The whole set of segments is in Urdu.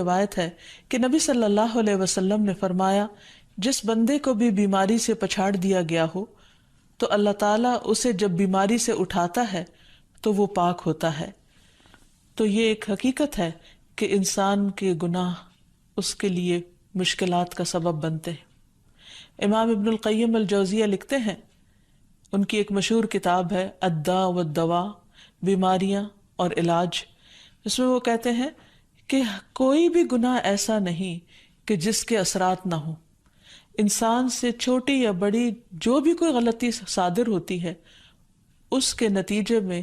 روایت ہے کہ نبی صلی اللہ علیہ وسلم نے فرمایا، جس بندے کو بھی بیماری سے پچھاڑ دیا گیا ہو تو اللہ تعالیٰ اسے جب بیماری سے اٹھاتا ہے تو وہ پاک ہوتا ہے۔ تو یہ ایک حقیقت ہے کہ انسان کے گناہ اس کے لیے مشکلات کا سبب بنتے ہیں۔ امام ابن القیم الجوزیہ لکھتے ہیں، ان کی ایک مشہور کتاب ہے الداء والدواء، بیماریاں اور علاج، اس میں وہ کہتے ہیں کہ کوئی بھی گناہ ایسا نہیں کہ جس کے اثرات نہ ہوں۔ انسان سے چھوٹی یا بڑی جو بھی کوئی غلطی صادر ہوتی ہے، اس کے نتیجے میں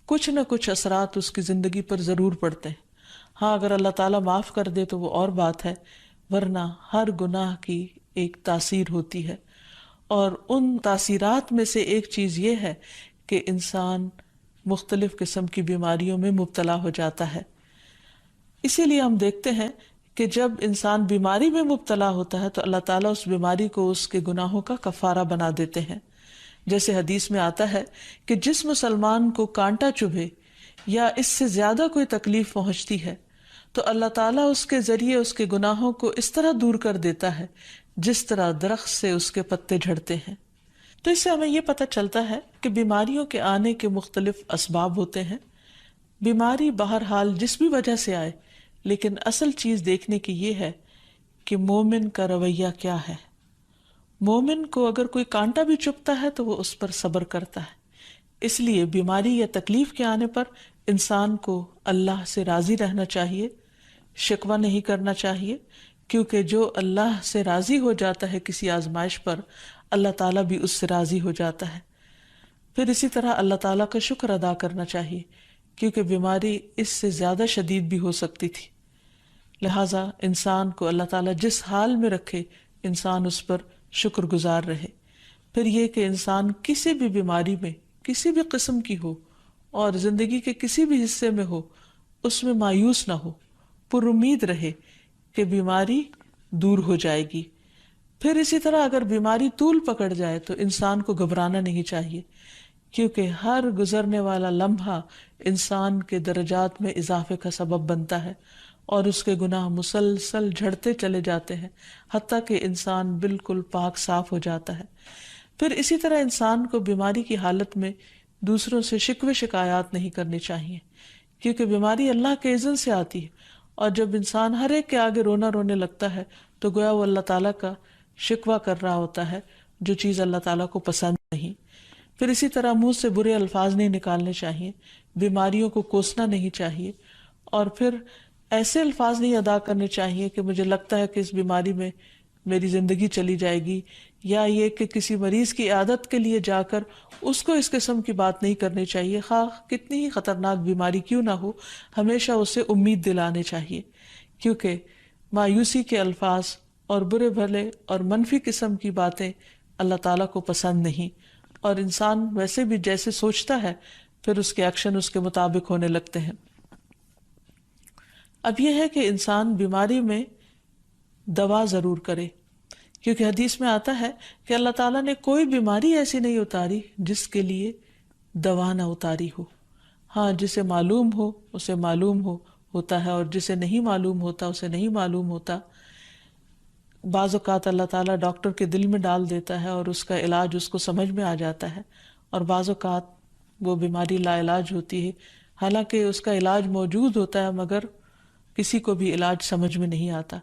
کچھ نہ کچھ اثرات اس کی زندگی پر ضرور پڑتے ہیں۔ ہاں، اگر اللہ تعالیٰ معاف کر دے تو وہ اور بات ہے، ورنہ ہر گناہ کی ایک تاثیر ہوتی ہے، اور ان تاثیرات میں سے ایک چیز یہ ہے کہ انسان مختلف قسم کی بیماریوں میں مبتلا ہو جاتا ہے۔ اسی لیے ہم دیکھتے ہیں کہ جب انسان بیماری میں مبتلا ہوتا ہے تو اللہ تعالیٰ اس بیماری کو اس کے گناہوں کا کفارہ بنا دیتے ہیں۔ جیسے حدیث میں آتا ہے کہ جس مسلمان کو کانٹا چبھے یا اس سے زیادہ کوئی تکلیف پہنچتی ہے تو اللہ تعالیٰ اس کے ذریعے اس کے گناہوں کو اس طرح دور کر دیتا ہے جس طرح درخت سے اس کے پتے جھڑتے ہیں۔ تو اس سے ہمیں یہ پتہ چلتا ہے کہ بیماریوں کے آنے کے مختلف اسباب ہوتے ہیں۔ بیماری بہرحال جس بھی وجہ سے آئے، لیکن اصل چیز دیکھنے کی یہ ہے کہ مومن کا رویہ کیا ہے۔ مومن کو اگر کوئی کانٹا بھی چبھتا ہے تو وہ اس پر صبر کرتا ہے۔ اس لیے بیماری یا تکلیف کے آنے پر انسان کو اللہ سے راضی رہنا چاہیے، شکوہ نہیں کرنا چاہیے، کیونکہ جو اللہ سے راضی ہو جاتا ہے کسی آزمائش پر، اللہ تعالیٰ بھی اس سے راضی ہو جاتا ہے۔ پھر اسی طرح اللہ تعالیٰ کا شکر ادا کرنا چاہیے، کیونکہ بیماری اس سے زیادہ شدید بھی ہو سکتی تھی۔ لہٰذا انسان کو اللہ تعالیٰ جس حال میں رکھے، انسان اس پر شکر گزار رہے۔ پھر یہ کہ انسان کسی بھی بیماری میں کسی بھی قسم کی ہو اور زندگی کے کسی بھی حصے میں ہو، اس میں مایوس نہ ہو، پر امید رہے کہ بیماری دور ہو جائے گی۔ پھر اسی طرح اگر بیماری طول پکڑ جائے تو انسان کو گھبرانا نہیں چاہیے، کیونکہ ہر گزرنے والا لمحہ انسان کے درجات میں اضافے کا سبب بنتا ہے اور اس کے گناہ مسلسل جھڑتے چلے جاتے ہیں، حتیٰ کہ انسان بالکل پاک صاف ہو جاتا ہے۔ پھر اسی طرح انسان کو بیماری کی حالت میں دوسروں سے شکوے شکایات نہیں کرنی چاہیے، کیونکہ بیماری اللہ کے اذن سے آتی ہے، اور جب انسان ہر ایک کے آگے رونا رونے لگتا ہے تو گویا وہ اللہ تعالیٰ کا شکوہ کر رہا ہوتا ہے، جو چیز اللہ تعالیٰ کو پسند نہیں۔ پھر اسی طرح منہ سے برے الفاظ نہیں نکالنے چاہیے، بیماریوں کو کوسنا نہیں چاہیے، اور پھر ایسے الفاظ نہیں ادا کرنے چاہیے کہ مجھے لگتا ہے کہ اس بیماری میں میری زندگی چلی جائے گی، یا یہ کہ کسی مریض کی عیادت کے لیے جا کر اس کو اس قسم کی بات نہیں کرنی چاہیے، خواہ کتنی ہی خطرناک بیماری کیوں نہ ہو، ہمیشہ اسے امید دلانے چاہیے، کیونکہ مایوسی کے الفاظ اور برے بھلے اور منفی قسم کی باتیں اللہ تعالیٰ کو پسند نہیں، اور انسان ویسے بھی جیسے سوچتا ہے پھر اس کے ایکشن اس کے مطابق ہونے لگتے ہیں۔ اب یہ ہے کہ انسان بیماری میں دوا ضرور کرے، کیونکہ حدیث میں آتا ہے کہ اللہ تعالیٰ نے کوئی بیماری ایسی نہیں اتاری جس کے لیے دوا نہ اتاری ہو۔ ہاں، جسے معلوم ہو اسے معلوم ہوتا ہے، اور جسے نہیں معلوم ہوتا اسے نہیں معلوم ہوتا۔ بعض اوقات اللہ تعالیٰ ڈاکٹر کے دل میں ڈال دیتا ہے اور اس کا علاج اس کو سمجھ میں آ جاتا ہے، اور بعض اوقات وہ بیماری لا علاج ہوتی ہے، حالانکہ اس کا علاج موجود ہوتا ہے مگر کسی کو بھی علاج سمجھ میں نہیں آتا۔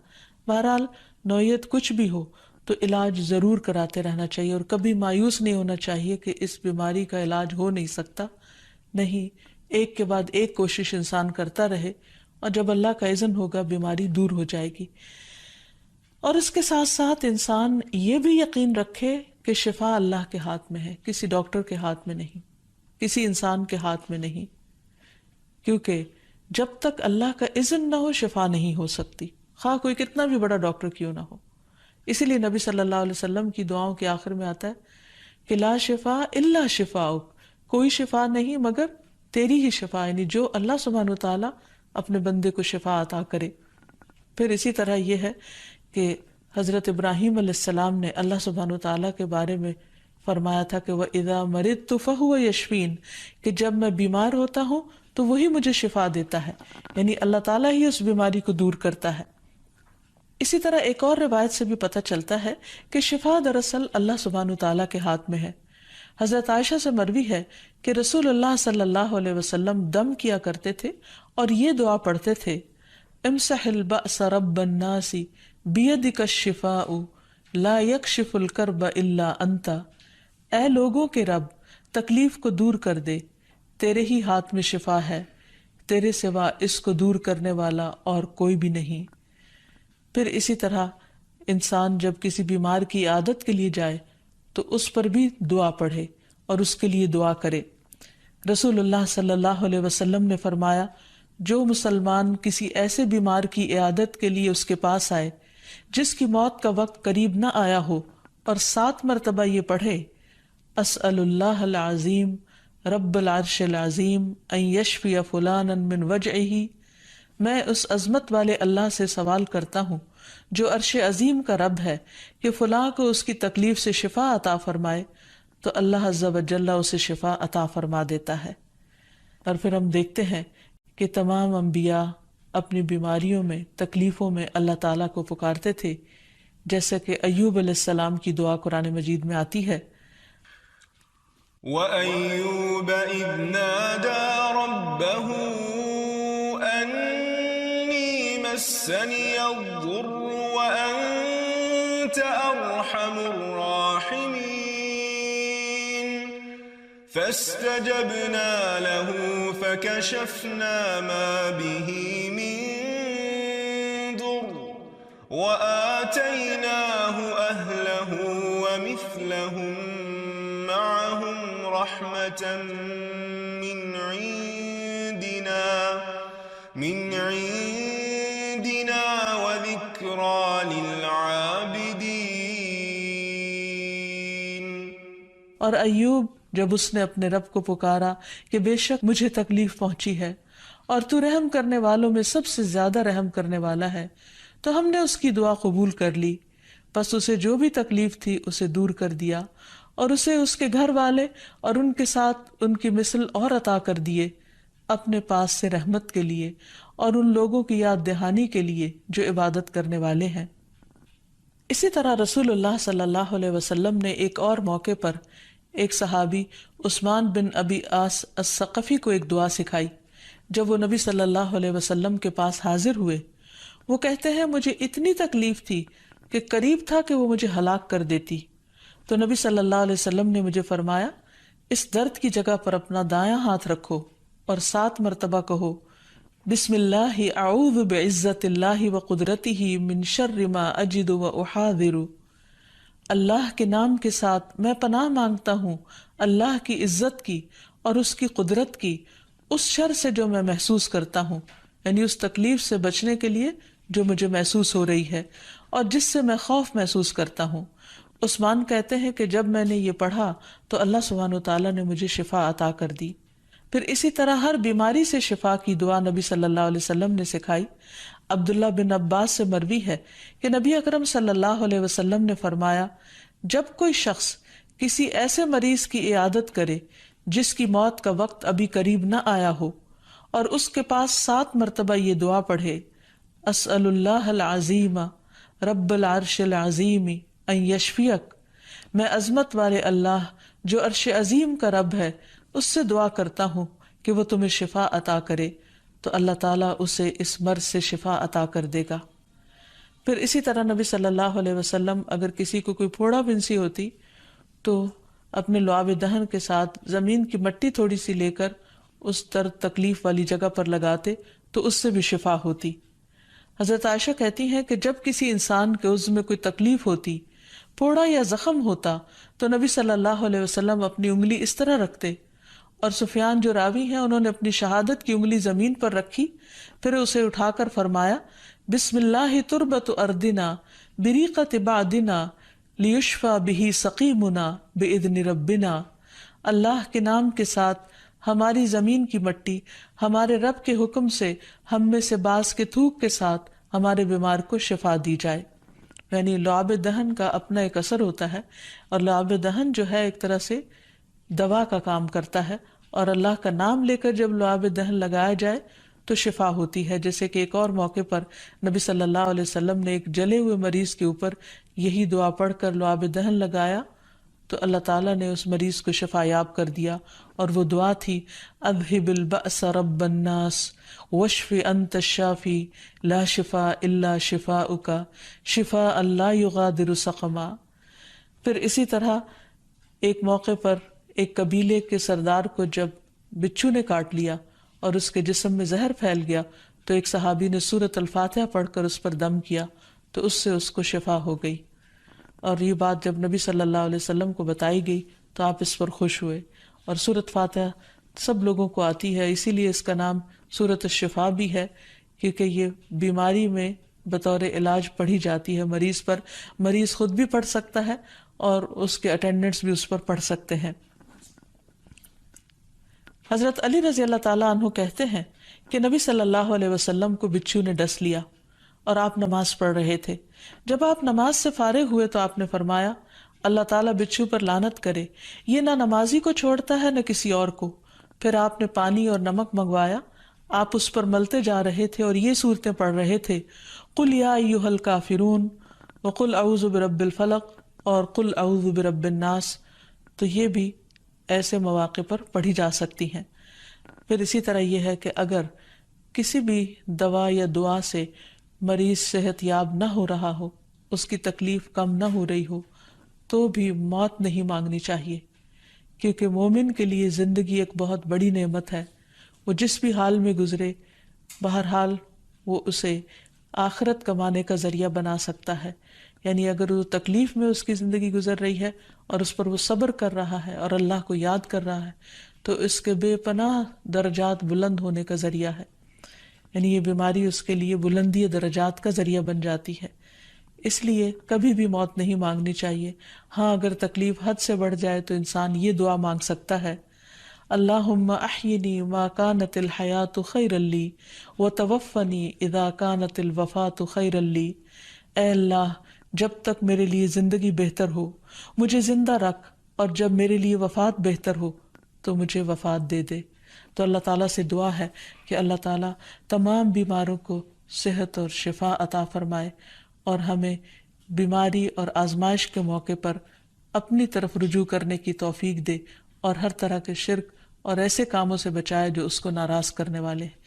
بہرحال نوعیت کچھ بھی ہو تو علاج ضرور کراتے رہنا چاہیے، اور کبھی مایوس نہیں ہونا چاہیے کہ اس بیماری کا علاج ہو نہیں سکتا۔ نہیں، ایک کے بعد ایک کوشش انسان کرتا رہے، اور جب اللہ کا اذن ہوگا بیماری دور ہو جائے گی۔ اور اس کے ساتھ ساتھ انسان یہ بھی یقین رکھے کہ شفا اللہ کے ہاتھ میں ہے، کسی ڈاکٹر کے ہاتھ میں نہیں، کسی انسان کے ہاتھ میں نہیں، کیونکہ جب تک اللہ کا اذن نہ ہو شفا نہیں ہو سکتی، خواہ کوئی کتنا بھی بڑا ڈاکٹر کیوں نہ ہو۔ اسی لیے نبی صلی اللہ علیہ وسلم کی دعاؤں کے آخر میں آتا ہے کہ لا شفا الا شفاؤک، کوئی شفا نہیں مگر تیری ہی شفا، یعنی جو اللہ سبحانہ وتعالیٰ اپنے بندے کو شفا عطا کرے۔ پھر اسی طرح یہ ہے کہ حضرت ابراہیم علیہ السلام نے اللہ سبحانہ وتعالیٰ کے بارے میں فرمایا تھا کہ وَإِذَا مَرِضْتُ فَهُوَ يَشْفِينِ، کہ جب میں بیمار ہوتا ہوں تو وہی مجھے شفا دیتا ہے، یعنی اللہ تعالیٰ ہی اس بیماری کو دور کرتا ہے۔ اسی طرح ایک اور روایت سے بھی پتہ چلتا ہے کہ شفا دراصل اللہ سبحانہ تعالیٰ کے ہاتھ میں ہے۔ حضرت عائشہ سے مروی ہے کہ رسول اللہ صلی اللہ علیہ وسلم دم کیا کرتے تھے اور یہ دعا پڑھتے تھے، امسح البأس رب الناس بیدک الشفاء لا یکشف الکرب الا انت، اے لوگوں کے رب تکلیف کو دور کر دے، تیرے ہی ہاتھ میں شفا ہے، تیرے سوا اس کو دور کرنے والا اور کوئی بھی نہیں۔ پھر اسی طرح انسان جب کسی بیمار کی عادت کے لیے جائے تو اس پر بھی دعا پڑھے اور اس کے لیے دعا کرے۔ رسول اللہ صلی اللہ علیہ وسلم نے فرمایا، جو مسلمان کسی ایسے بیمار کی عیادت کے لیے اس کے پاس آئے جس کی موت کا وقت قریب نہ آیا ہو اور 7 مرتبہ یہ پڑھے، اسأل اللہ العظیم رب العرش العظیم ان یشفی فلانا من وجعہ، میں اس عظمت والے اللہ سے سوال کرتا ہوں جو عرش عظیم کا رب ہے کہ فلاں کو اس کی تکلیف سے شفا عطا فرمائے، تو اللہ عز و جل اسے شفا عطا فرما دیتا ہے۔ اور پھر ہم دیکھتے ہیں کہ تمام انبیاء اپنی بیماریوں میں، تکلیفوں میں اللہ تعالیٰ کو پکارتے تھے، جیسے کہ ایوب علیہ السلام کی دعا قرآن مجید میں آتی ہے، وَأَيُّوبَ إِذْ نَادَى رَبَّهُ أَنِّي مَسَّنِيَ الضُّرُّ وَأَنْتَ أَرْحَمُ الرَّاحِمِينَ فَاسْتَجَبْنَا لَهُ فَكَشَفْنَا مَا بِهِ مِنْ ضُرٍّ وَآتَيْنَاهُ أَهْلَهُ وَمِثْلَهُمْ معهم رحمة من عندنا وذكرى للعابدين۔ اور ایوب جب اس نے اپنے رب کو پکارا کہ بے شک مجھے تکلیف پہنچی ہے اور تو رحم کرنے والوں میں سب سے زیادہ رحم کرنے والا ہے، تو ہم نے اس کی دعا قبول کر لی، پس اسے جو بھی تکلیف تھی اسے دور کر دیا اور اسے اس کے گھر والے اور ان کے ساتھ ان کی مثل اور عطا کر دیے، اپنے پاس سے رحمت کے لیے اور ان لوگوں کی یاد دہانی کے لیے جو عبادت کرنے والے ہیں۔ اسی طرح رسول اللہ صلی اللہ علیہ وسلم نے ایک اور موقع پر ایک صحابی عثمان بن ابی عاص الثقفی کو ایک دعا سکھائی۔ جب وہ نبی صلی اللہ علیہ وسلم کے پاس حاضر ہوئے، وہ کہتے ہیں مجھے اتنی تکلیف تھی کہ قریب تھا کہ وہ مجھے ہلاک کر دیتی، تو نبی صلی اللہ علیہ وسلم نے مجھے فرمایا، اس درد کی جگہ پر اپنا دایاں ہاتھ رکھو اور 7 مرتبہ کہو، بسم اللہ اعوذ بعزت اللہ وقدرتہ من شر ما اجد واحاذر، اللہ کے نام کے ساتھ میں پناہ مانگتا ہوں اللہ کی عزت کی اور اس کی قدرت کی اس شر سے جو میں محسوس کرتا ہوں، یعنی اس تکلیف سے بچنے کے لیے جو مجھے محسوس ہو رہی ہے اور جس سے میں خوف محسوس کرتا ہوں۔ عثمان کہتے ہیں کہ جب میں نے یہ پڑھا تو اللہ سبحانہ وتعالیٰ نے مجھے شفا عطا کر دی۔ پھر اسی طرح ہر بیماری سے شفا کی دعا نبی صلی اللہ علیہ وسلم نے سکھائی۔ عبداللہ بن عباس سے مروی ہے کہ نبی اکرم صلی اللہ علیہ وسلم نے فرمایا، جب کوئی شخص کسی ایسے مریض کی عیادت کرے جس کی موت کا وقت ابھی قریب نہ آیا ہو اور اس کے پاس 7 مرتبہ یہ دعا پڑھے، اسأل اللہ العظیم رب العرش العظیم ان یشفیک، میں عظمت والے اللہ جو عرش عظیم کا رب ہے اس سے دعا کرتا ہوں کہ وہ تمہیں شفا عطا کرے، تو اللہ تعالیٰ اسے اس مرض سے شفا عطا کر دے گا۔ پھر اسی طرح نبی صلی اللہ علیہ وسلم اگر کسی کو کوئی پھوڑا بنسی ہوتی تو اپنے لعاب دہن کے ساتھ زمین کی مٹی تھوڑی سی لے کر اس درد تکلیف والی جگہ پر لگاتے تو اس سے بھی شفا ہوتی۔ حضرت عائشہ کہتی ہیں کہ جب کسی انسان کے عضو میں کوئی تکلیف ہوتی، پھوڑا یا زخم ہوتا، تو نبی صلی اللہ علیہ وسلم اپنی انگلی اس طرح رکھتے، اور سفیان جو راوی ہیں انہوں نے اپنی شہادت کی انگلی زمین پر رکھی، پھر اسے اٹھا کر فرمایا، بسم اللہ تربت اردنا بریقت بعدنا لیشفى به سقیمنا باذن ربنا، اللہ کے نام کے ساتھ ہماری زمین کی مٹی ہمارے رب کے حکم سے ہم میں سے بعض کے تھوک کے ساتھ ہمارے بیمار کو شفا دی جائے۔ یعنی لعاب دہن کا اپنا ایک اثر ہوتا ہے، اور لعاب دہن جو ہے ایک طرح سے دوا کا کام کرتا ہے، اور اللہ کا نام لے کر جب لعاب دہن لگایا جائے تو شفا ہوتی ہے. جیسے کہ ایک اور موقع پر نبی صلی اللہ علیہ وسلم نے ایک جلے ہوئے مریض کے اوپر یہی دعا پڑھ کر لعاب دہن لگایا تو اللہ تعالیٰ نے اس مریض کو شفا یاب کر دیا. اور وہ دعا تھی اذہب البأس رب الناس واشف انت الشافی لا شفاء الا شفاؤک شفاء لا یغادر سقما. پھر اسی طرح ایک موقع پر ایک قبیلے کے سردار کو جب بچھو نے کاٹ لیا اور اس کے جسم میں زہر پھیل گیا تو ایک صحابی نے سورۃ الفاتحہ پڑھ کر اس پر دم کیا تو اس سے اس کو شفا ہو گئی. اور یہ بات جب نبی صلی اللہ علیہ وسلم کو بتائی گئی تو آپ اس پر خوش ہوئے. اور سورۃ فاتحہ سب لوگوں کو آتی ہے، اسی لیے اس کا نام سورۃ الشفا بھی ہے، کیونکہ یہ بیماری میں بطور علاج پڑھی جاتی ہے مریض پر. مریض خود بھی پڑھ سکتا ہے اور اس کے اٹینڈنٹس بھی اس پر پڑھ سکتے ہیں. حضرت علی رضی اللہ تعالیٰ عنہ کہتے ہیں کہ نبی صلی اللہ علیہ وسلم کو بچھو نے ڈس لیا اور آپ نماز پڑھ رہے تھے. جب آپ نماز سے فارغ ہوئے تو آپ نے فرمایا اللہ تعالیٰ بچھو پر لعنت کرے، یہ نہ نمازی کو چھوڑتا ہے نہ کسی اور کو. پھر آپ نے پانی اور نمک منگوایا، آپ اس پر ملتے جا رہے تھے اور یہ صورتیں پڑھ رہے تھے قل یا ایھا الکافرون وقل اعوذ برب الفلق اور قل اعوذ برب الناس. تو یہ بھی ایسے مواقع پر پڑھی جا سکتی ہیں. پھر اسی طرح یہ ہے کہ اگر کسی بھی دوا یا دعا سے مریض صحت یاب نہ ہو رہا ہو، اس کی تکلیف کم نہ ہو رہی ہو، تو بھی موت نہیں مانگنی چاہیے، کیونکہ مومن کے لیے زندگی ایک بہت بڑی نعمت ہے. وہ جس بھی حال میں گزرے بہرحال وہ اسے آخرت کمانے کا ذریعہ بنا سکتا ہے. یعنی اگر وہ تکلیف میں اس کی زندگی گزر رہی ہے اور اس پر وہ صبر کر رہا ہے اور اللہ کو یاد کر رہا ہے تو اس کے بے پناہ درجات بلند ہونے کا ذریعہ ہے. یعنی یہ بیماری اس کے لیے بلندی درجات کا ذریعہ بن جاتی ہے. اس لیے کبھی بھی موت نہیں مانگنی چاہیے. ہاں اگر تکلیف حد سے بڑھ جائے تو انسان یہ دعا مانگ سکتا ہے اللہم احینی ما کانت الحیات خیرا لی وتوفنی اذا کانت الوفات خیرا لی. اے اللہ جب تک میرے لیے زندگی بہتر ہو مجھے زندہ رکھ، اور جب میرے لیے وفات بہتر ہو تو مجھے وفات دے دے. تو اللہ تعالیٰ سے دعا ہے کہ اللہ تعالیٰ تمام بیماروں کو صحت اور شفا عطا فرمائے اور ہمیں بیماری اور آزمائش کے موقع پر اپنی طرف رجوع کرنے کی توفیق دے اور ہر طرح کے شرک اور ایسے کاموں سے بچائے جو اس کو ناراض کرنے والے ہیں.